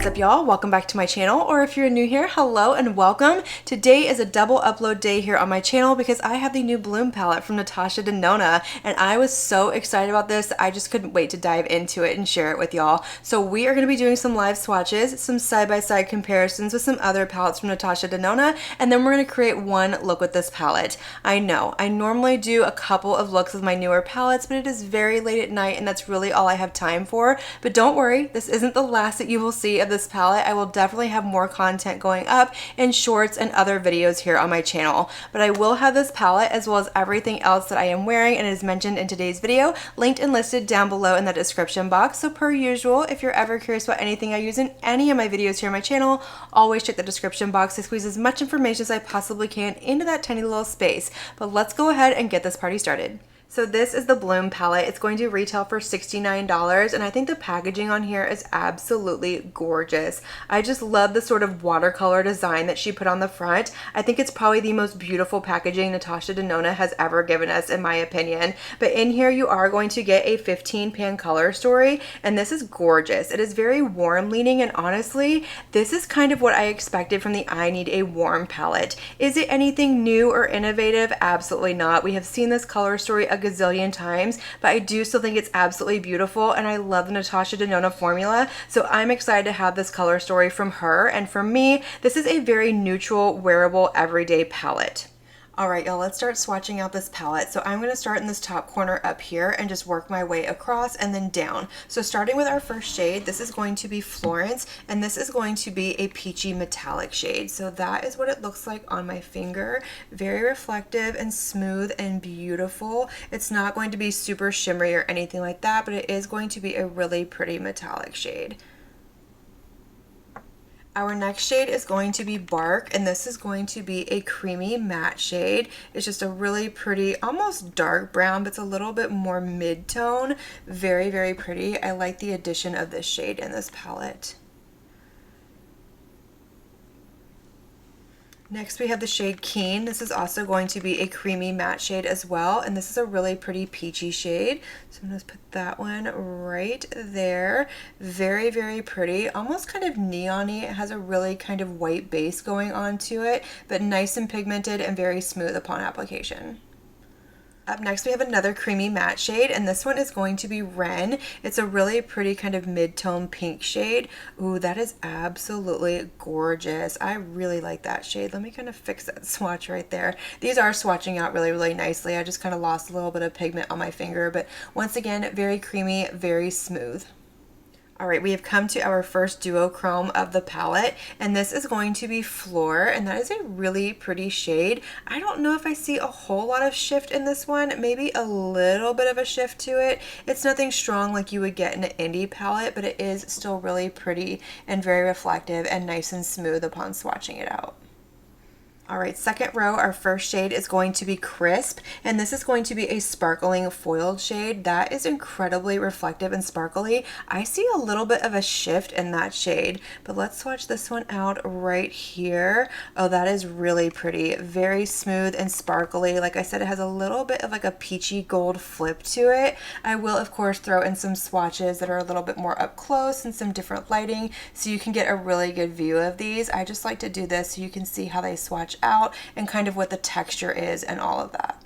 up, y'all? Welcome back to my channel, or if you're new here, hello and welcome. Today is a double upload day here on my channel because I have the new Bloom palette from Natasha Denona, and I was so excited about this. I just couldn't wait to dive into it and share it with y'all. So we are going to be doing some live swatches, some side-by-side comparisons with some other palettes from Natasha Denona, and then we're going to create one look with this palette. I know, I normally do a couple of looks with my newer palettes, but it is very late at night and that's really all I have time for. But don't worry, this isn't the last that you will see of this palette. I will definitely have more content going up in shorts and other videos here on my channel. But I will have this palette as well as everything else that I am wearing and is mentioned in today's video linked and listed down below in the description box. So per usual, if you're ever curious about anything I use in any of my videos here on my channel, always check the description box to squeeze as much information as I possibly can into that tiny little space. But let's go ahead and get this party started. So this is the Bloom palette. It's going to retail for $69, and I think the packaging on here is absolutely gorgeous. I just love the sort of watercolor design that she put on the front. I think it's probably the most beautiful packaging Natasha Denona has ever given us, in my opinion. But in here you are going to get a 15-pan color story, and this is gorgeous. It is very warm leaning, and honestly, this is kind of what I expected from the I Need a Warm palette. Is it anything new or innovative? Absolutely not. We have seen this color story a gazillion times, but I do still think it's absolutely beautiful, and I love the Natasha Denona formula, so I'm excited to have this color story from her. And for me, this is a very neutral, wearable, everyday palette. Alright y'all, let's start swatching out this palette. So I'm going to start in this top corner up here and just work my way across and then down. So starting with our first shade, this is going to be Florence, and this is going to be a peachy metallic shade. So that is what it looks like on my finger. Very reflective and smooth and beautiful. It's not going to be super shimmery or anything like that, but it is going to be a really pretty metallic shade. Our next shade is going to be Bark, and this is going to be a creamy matte shade. It's just a really pretty, almost dark brown, but it's a little bit more mid-tone. Very, very pretty. I like the addition of this shade in this palette. Next we have the shade Keen. This is also going to be a creamy matte shade as well, and this is a really pretty peachy shade. So I'm going to put that one right there. Very, very pretty, almost kind of neon-y. It has a really kind of white base going on to it, but nice and pigmented and very smooth upon application. Up next we have another creamy matte shade, and this one is going to be Wren. It's a really pretty kind of mid-tone pink shade. Ooh, that is absolutely gorgeous. I really like that shade. Let me kind of fix that swatch right there. These are swatching out really, really nicely. I just kind of lost a little bit of pigment on my finger, but once again, very creamy, very smooth. Alright, we have come to our first duochrome of the palette, and this is going to be Floor, and that is a really pretty shade. I don't know if I see a whole lot of shift in this one, maybe a little bit of a shift to it. It's nothing strong like you would get in an indie palette, but it is still really pretty and very reflective and nice and smooth upon swatching it out. Alright, second row, our first shade is going to be Crisp, and this is going to be a sparkling foiled shade. That is incredibly reflective and sparkly. I see a little bit of a shift in that shade, but let's swatch this one out right here. Oh, that is really pretty. Very smooth and sparkly. Like I said, it has a little bit of like a peachy gold flip to it. I will, of course, throw in some swatches that are a little bit more up close and some different lighting so you can get a really good view of these. I just like to do this so you can see how they swatch out and kind of what the texture is and all of that.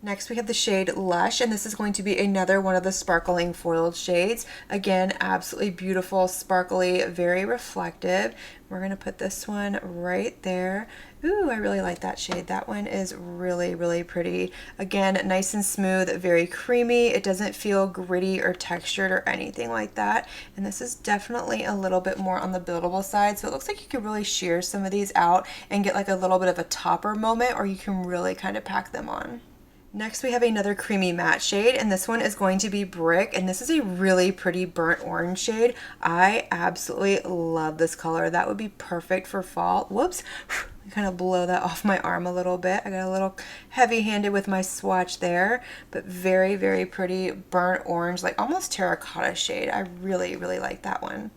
Next we have the shade Lush, and this is going to be another one of the sparkling foiled shades. Again, absolutely beautiful, sparkly, very reflective. We're going to put this one right there. Ooh, I really like that shade. That one is really, really pretty. Again, nice and smooth, very creamy. It doesn't feel gritty or textured or anything like that. And this is definitely a little bit more on the buildable side. So it looks like you could really shear some of these out and get like a little bit of a topper moment, or you can really kind of pack them on. Next we have another creamy matte shade, and this one is going to be Brick, and this is a really pretty burnt orange shade. I absolutely love this color. That would be perfect for fall. Whoops, I kind of blow that off my arm a little bit. I got a little heavy-handed with my swatch there, but very, very pretty burnt orange, like almost terracotta shade. I really, really like that one.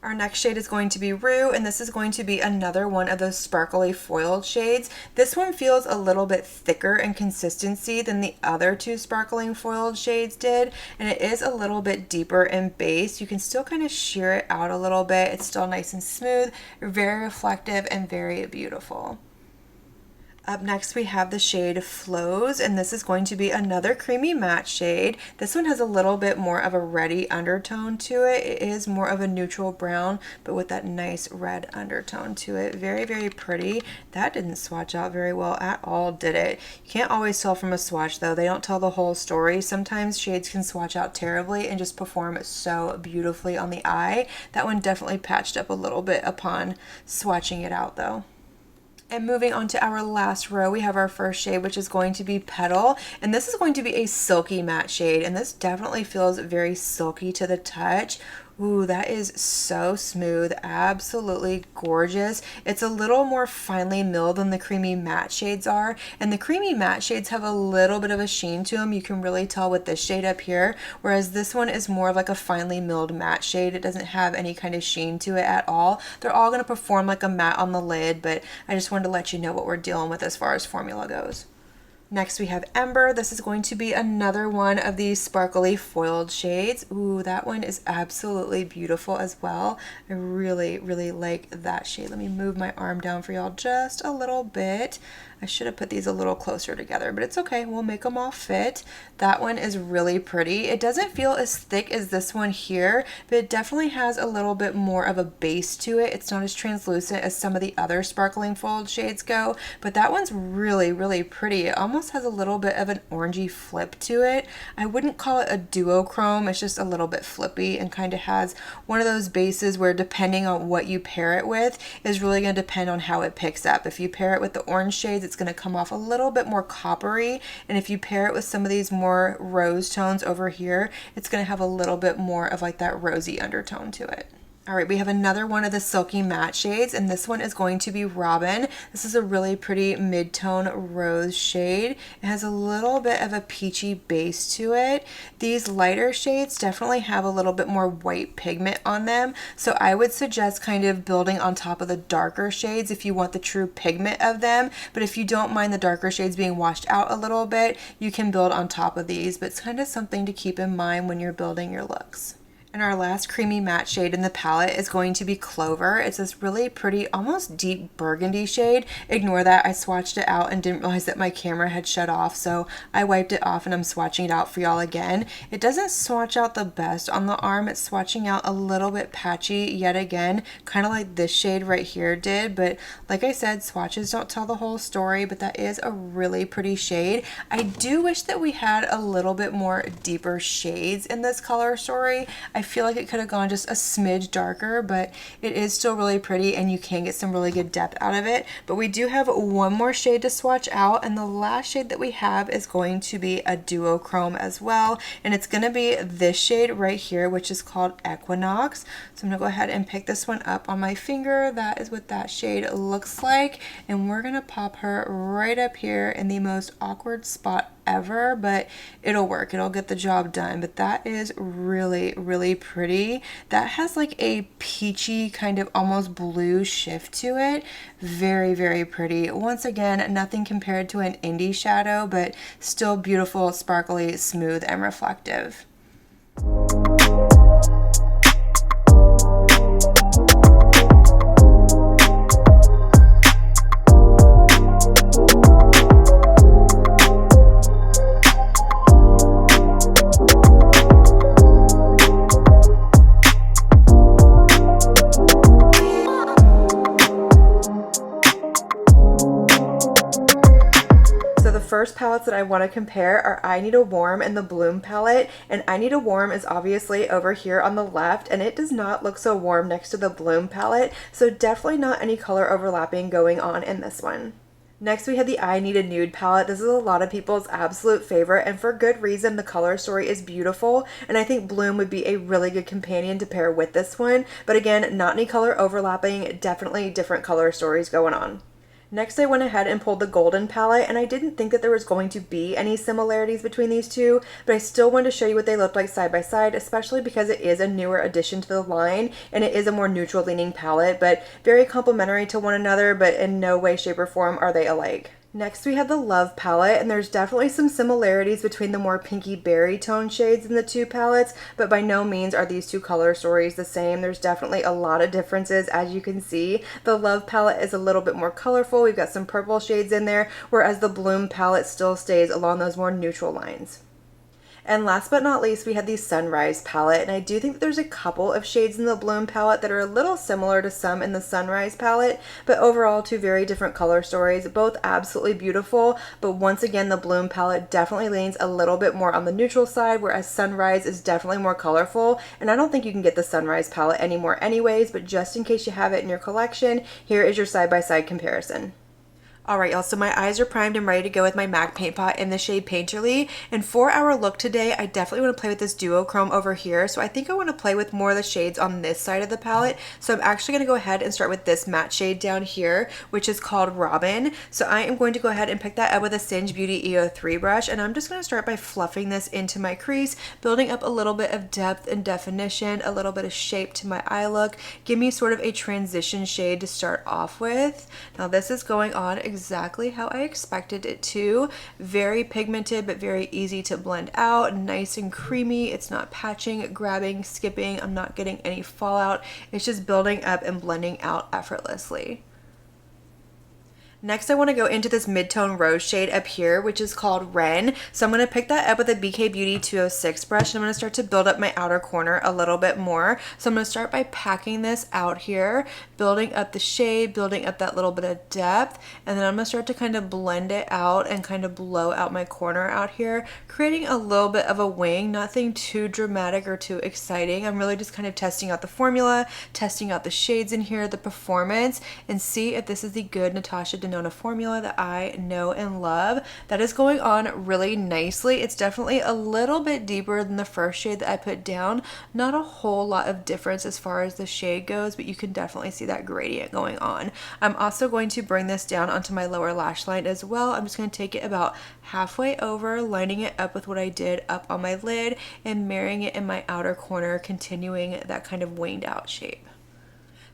Our next shade is going to be Rue, and this is going to be another one of those sparkly foiled shades. This one feels a little bit thicker in consistency than the other two sparkling foiled shades did, and it is a little bit deeper in base. You can still kind of sheer it out a little bit. It's still nice and smooth, very reflective, and very beautiful. Up next we have the shade Flows, and this is going to be another creamy matte shade. This one has a little bit more of a reddy undertone to it. It is more of a neutral brown, but with that nice red undertone to it. Very, very pretty. That didn't swatch out very well at all, did it? You can't always tell from a swatch though. They don't tell the whole story. Sometimes shades can swatch out terribly and just perform so beautifully on the eye. That one definitely patched up a little bit upon swatching it out though. And moving on to our last row, we have our first shade, which is going to be Petal. And this is going to be a silky matte shade. And this definitely feels very silky to the touch. Ooh, that is so smooth. Absolutely gorgeous. It's a little more finely milled than the creamy matte shades are. And the creamy matte shades have a little bit of a sheen to them. You can really tell with this shade up here. Whereas this one is more of like a finely milled matte shade. It doesn't have any kind of sheen to it at all. They're all going to perform like a matte on the lid, but I just wanted to let you know what we're dealing with as far as formula goes. Next we have Ember. This is going to be another one of these sparkly foiled shades. Ooh, that one is absolutely beautiful as well. I really, really like that shade. Let me move my arm down for y'all just a little bit. I should have put these a little closer together, but it's okay. We'll make them all fit. That one is really pretty. It doesn't feel as thick as this one here, but it definitely has a little bit more of a base to it. It's not as translucent as some of the other sparkling foiled shades go, but that one's really, really pretty. It almost has a little bit of an orangey flip to it. I wouldn't call it a duochrome. It's just a little bit flippy and kind of has one of those bases where depending on what you pair it with is really going to depend on how it picks up. If you pair it with the orange shades, it's going to come off a little bit more coppery, and if you pair it with some of these more rose tones over here, it's going to have a little bit more of like that rosy undertone to it. All right, we have another one of the silky matte shades, and this one is going to be Robin. This is a really pretty mid-tone rose shade. It has a little bit of a peachy base to it. These lighter shades definitely have a little bit more white pigment on them, so I would suggest kind of building on top of the darker shades if you want the true pigment of them, but if you don't mind the darker shades being washed out a little bit, you can build on top of these, but it's kind of something to keep in mind when you're building your looks. And our last creamy matte shade in the palette is going to be Clover. It's this really pretty, almost deep burgundy shade. Ignore that, I swatched it out and didn't realize that my camera had shut off, so I wiped it off and I'm swatching it out for y'all again. It doesn't swatch out the best on the arm. It's swatching out a little bit patchy yet again, kind of like this shade right here did, but like I said, swatches don't tell the whole story, but that is a really pretty shade. I do wish that we had a little bit more deeper shades in this color story. I feel like it could have gone just a smidge darker, but it is still really pretty and you can get some really good depth out of it. But we do have one more shade to swatch out, and the last shade that we have is going to be a duochrome as well, and it's going to be this shade right here, which is called Equinox. So I'm going to go ahead and pick this one up on my finger. That is what that shade looks like, and we're going to pop her right up here in the most awkward spot ever, but it'll work. It'll get the job done. But that is really, really pretty. That has like a peachy kind of almost blue shift to it. Very, very pretty. Once again, nothing compared to an indie shadow, but still beautiful, sparkly, smooth, and reflective. First palettes that I want to compare are I Need a Warm and the Bloom palette, and I Need a Warm is obviously over here on the left, and it does not look so warm next to the Bloom palette, so definitely not any color overlapping going on in this one. Next we have the I Need a Nude palette. This is a lot of people's absolute favorite, and for good reason. The color story is beautiful, and I think Bloom would be a really good companion to pair with this one, but again, not any color overlapping, definitely different color stories going on. Next, I went ahead and pulled the Golden palette, and I didn't think that there was going to be any similarities between these two, but I still wanted to show you what they look like side by side, especially because it is a newer addition to the line, and it is a more neutral leaning palette, but very complementary to one another, but in no way, shape, or form are they alike. Next, we have the Love palette, and there's definitely some similarities between the more pinky berry tone shades in the two palettes, but by no means are these two color stories the same. There's definitely a lot of differences, as you can see. The Love palette is a little bit more colorful. We've got some purple shades in there, whereas the Bloom palette still stays along those more neutral lines. And last but not least, we had the Sunrise palette, and I do think that there's a couple of shades in the Bloom palette that are a little similar to some in the Sunrise palette, but overall two very different color stories, both absolutely beautiful, but once again the Bloom palette definitely leans a little bit more on the neutral side, whereas Sunrise is definitely more colorful, and I don't think you can get the Sunrise palette anymore anyways, but just in case you have it in your collection, here is your side-by-side comparison. Alright y'all, so my eyes are primed and ready to go with my MAC paint pot in the shade Painterly, and for our look today, I definitely want to play with this duochrome over here, so I think I want to play with more of the shades on this side of the palette, so I'm actually going to go ahead and start with this matte shade down here, which is called Robin. So I am going to go ahead and pick that up with a Singe Beauty EO3 brush, and I'm just going to start by fluffing this into my crease, building up a little bit of depth and definition, a little bit of shape to my eye look, give me sort of a transition shade to start off with. Now this is going on exactly how I expected it to. Very pigmented, but very easy to blend out, nice and creamy. It's not patching, grabbing, skipping. I'm not getting any fallout. It's just building up and blending out effortlessly. Next, I want to go into this mid-tone rose shade up here, which is called Wren. So I'm going to pick that up with a BK Beauty 206 brush, and I'm going to start to build up my outer corner a little bit more. So I'm going to start by packing this out here, building up the shade, building up that little bit of depth, and then I'm going to start to kind of blend it out and kind of blow out my corner out here, creating a little bit of a wing, nothing too dramatic or too exciting. I'm really just kind of testing out the formula, testing out the shades in here, the performance, and see if this is the good Natasha Denona formula that I know and love. That is going on really nicely. It's definitely a little bit deeper than the first shade that I put down. Not a whole lot of difference as far as the shade goes, but you can definitely see that gradient going on. I'm also going to bring this down onto my lower lash line as well. I'm just going to take it about halfway over, lining it up with what I did up on my lid and marrying it in my outer corner, continuing that kind of winged out shape.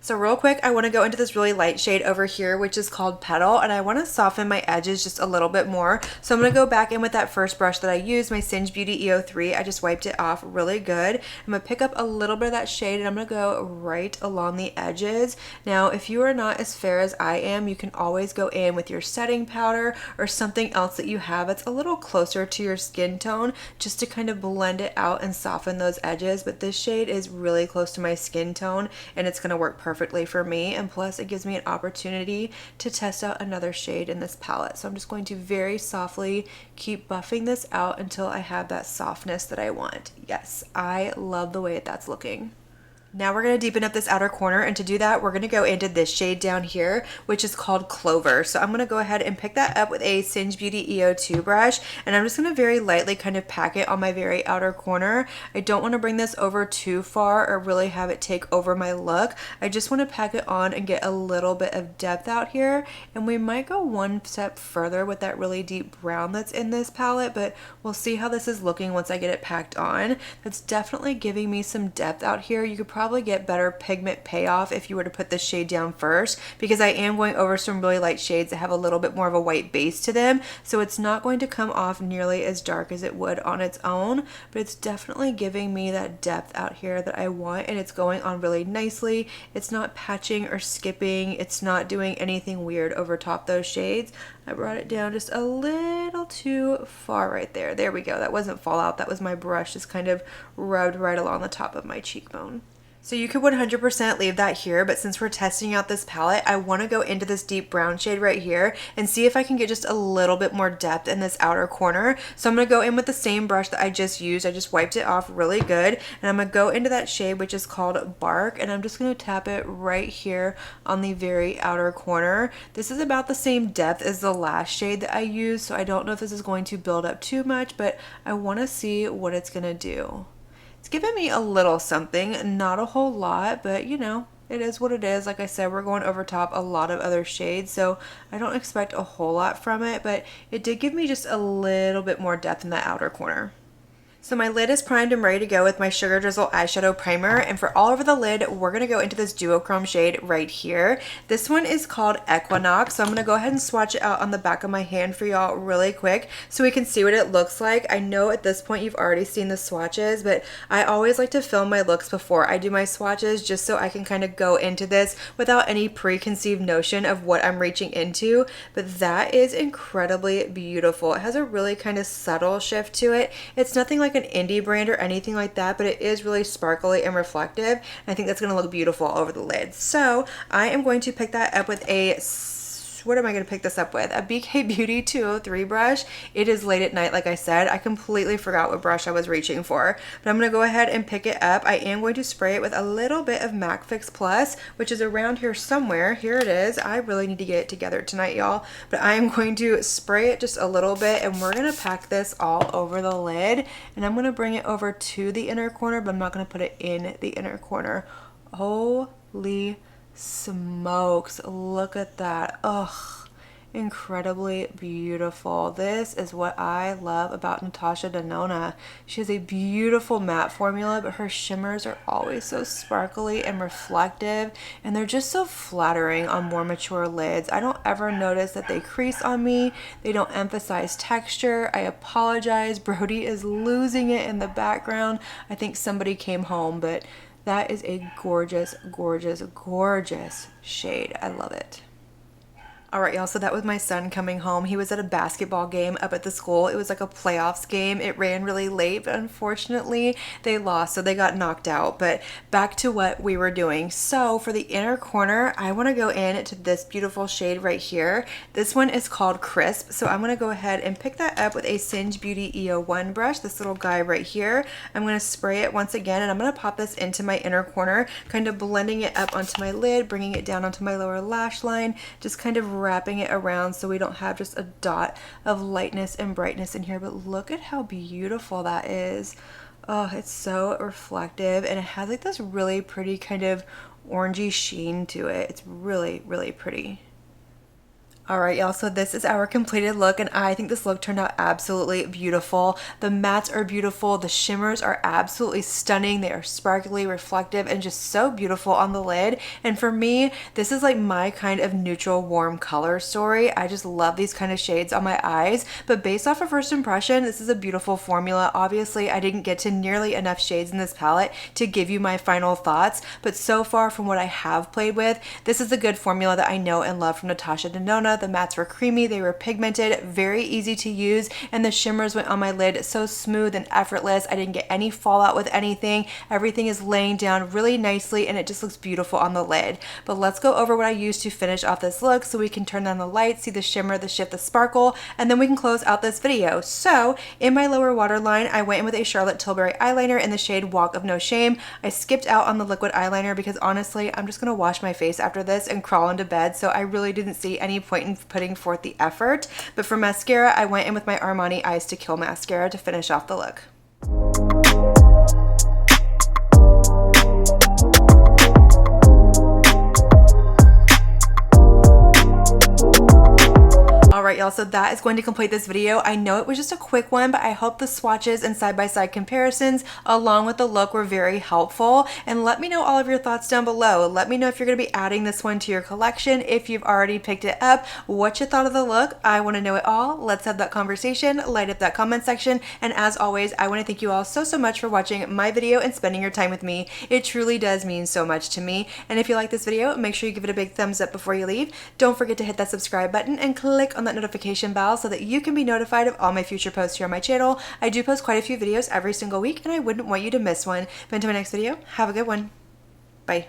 So real quick, I want to go into this really light shade over here, which is called Petal, and I want to soften my edges just a little bit more. So I'm going to go back in with that first brush that I used, my Singe Beauty EO3. I just wiped it off really good. I'm going to pick up a little bit of that shade, and I'm going to go right along the edges. Now, if you are not as fair as I am, you can always go in with your setting powder or something else that you have that's a little closer to your skin tone, just to kind of blend it out and soften those edges. But this shade is really close to my skin tone, and it's going to work perfectly for me, and plus it gives me an opportunity to test out another shade in this palette. So I'm just going to very softly keep buffing this out until I have that softness that I want. Yes, I love the way that's looking. Now we're going to deepen up this outer corner, and to do that we're going to go into this shade down here, which is called Clover. So I'm going to go ahead and pick that up with a Singe Beauty EO2 brush, and I'm just going to very lightly kind of pack it on my very outer corner. I don't want to bring this over too far or really have it take over my look. I just want to pack it on and get a little bit of depth out here, and we might go one step further with that really deep brown that's in this palette, but we'll see how this is looking once I get it packed on. That's definitely giving me some depth out here. You could probably get better pigment payoff if you were to put this shade down first, because I am going over some really light shades that have a little bit more of a white base to them, so it's not going to come off nearly as dark as it would on its own, but it's definitely giving me that depth out here that I want, and it's going on really nicely. It's not patching or skipping. It's not doing anything weird over top those shades. I brought it down just a little too far right there. There we go. That wasn't fallout. That was my brush just kind of rubbed right along the top of my cheekbone. So you could 100% leave that here, but since we're testing out this palette, I want to go into this deep brown shade right here and see if I can get just a little bit more depth in this outer corner. So I'm going to go in with the same brush that I just used. I just wiped it off really good, and I'm going to go into that shade, which is called Bark, and I'm just going to tap it right here on the very outer corner. This is about the same depth as the last shade that I used, so I don't know if this is going to build up too much, but I want to see what it's going to do. It's given me a little something, not a whole lot, but you know, it is what it is. Like I said, we're going over top a lot of other shades, so I don't expect a whole lot from it, but it did give me just a little bit more depth in that outer corner. So my lid is primed and ready to go with my Sugar Drizzle eyeshadow primer, and for all over the lid, we're going to go into this duochrome shade right here. This one is called Equinox, so I'm going to go ahead and swatch it out on the back of my hand for y'all really quick so we can see what it looks like. I know at this point you've already seen the swatches, but I always like to film my looks before I do my swatches just so I can kind of go into this without any preconceived notion of what I'm reaching into, but that is incredibly beautiful. It has a really kind of subtle shift to it. It's nothing like an indie brand or anything like that, but it is really sparkly and reflective, and I think that's going to look beautiful over the lid. So I am going to pick that up with a, what am I going to pick this up with? A BK Beauty 203 brush. It is late at night, like I said. I completely forgot what brush I was reaching for, but I'm going to go ahead and pick it up. I am going to spray it with a little bit of MAC Fix Plus, which is around here somewhere. Here it is. I really need to get it together tonight, y'all, but I am going to spray it just a little bit, and we're going to pack this all over the lid, and I'm going to bring it over to the inner corner, but I'm not going to put it in the inner corner. Holy smokes, look at that. Ugh, incredibly beautiful. This is what I love about Natasha Denona. She has a beautiful matte formula, but her shimmers are always so sparkly and reflective, and they're just so flattering on more mature lids. I don't ever notice that they crease on me. They don't emphasize texture. I apologize. Brody is losing it in the background. I think somebody came home, but that is a gorgeous, gorgeous, gorgeous shade. I love it. All right, y'all, so that was my son coming home. He was at a basketball game up at the school. It was like a playoffs game. It ran really late, but unfortunately they lost, so they got knocked out. But back to what we were doing. So for the inner corner, I want to go in to this beautiful shade right here. This one is called Crisp, so I'm going to go ahead and pick that up with a Singe Beauty EO1 brush, this little guy right here. I'm going to spray it once again, and I'm going to pop this into my inner corner, kind of blending it up onto my lid, bringing it down onto my lower lash line, just kind of wrapping it around so we don't have just a dot of lightness and brightness in here. But look at how beautiful that is. Oh, it's so reflective, and it has like this really pretty kind of orangey sheen to it. It's really, really pretty. All right, y'all, so this is our completed look, and I think this look turned out absolutely beautiful. The mattes are beautiful. The shimmers are absolutely stunning. They are sparkly, reflective, and just so beautiful on the lid. And for me, this is like my kind of neutral, warm color story. I just love these kind of shades on my eyes, but based off of first impression, this is a beautiful formula. Obviously, I didn't get to nearly enough shades in this palette to give you my final thoughts, but so far from what I have played with, this is a good formula that I know and love from Natasha Denona. The mattes were creamy, they were pigmented, very easy to use, and the shimmers went on my lid so smooth and effortless. I didn't get any fallout with anything. Everything is laying down really nicely, and it just looks beautiful on the lid. But let's go over what I used to finish off this look so we can turn on the light, see the shimmer, the shift, the sparkle, and then we can close out this video. So in my lower waterline, I went in with a Charlotte Tilbury eyeliner in the shade Walk of No Shame. I skipped out on the liquid eyeliner because honestly, I'm just gonna wash my face after this and crawl into bed, so I really didn't see any point in putting forth the effort. But for mascara, I went in with my Armani Eyes to Kill mascara to finish off the look. Alright, y'all, so that is going to complete this video. I know it was just a quick one, but I hope the swatches and side-by-side comparisons along with the look were very helpful. And let me know all of your thoughts down below. Let me know if you're going to be adding this one to your collection, if you've already picked it up, what you thought of the look. I want to know it all. Let's have that conversation, light up that comment section, and as always, I want to thank you all so much for watching my video and spending your time with me. It truly does mean so much to me. And if you like this video, make sure you give it a big thumbs up before you leave. Don't forget to hit that subscribe button and click on that notification bell so that you can be notified of all my future posts here on my channel. I do post quite a few videos every single week, and I wouldn't want you to miss one. But until my next video, have a good one. Bye.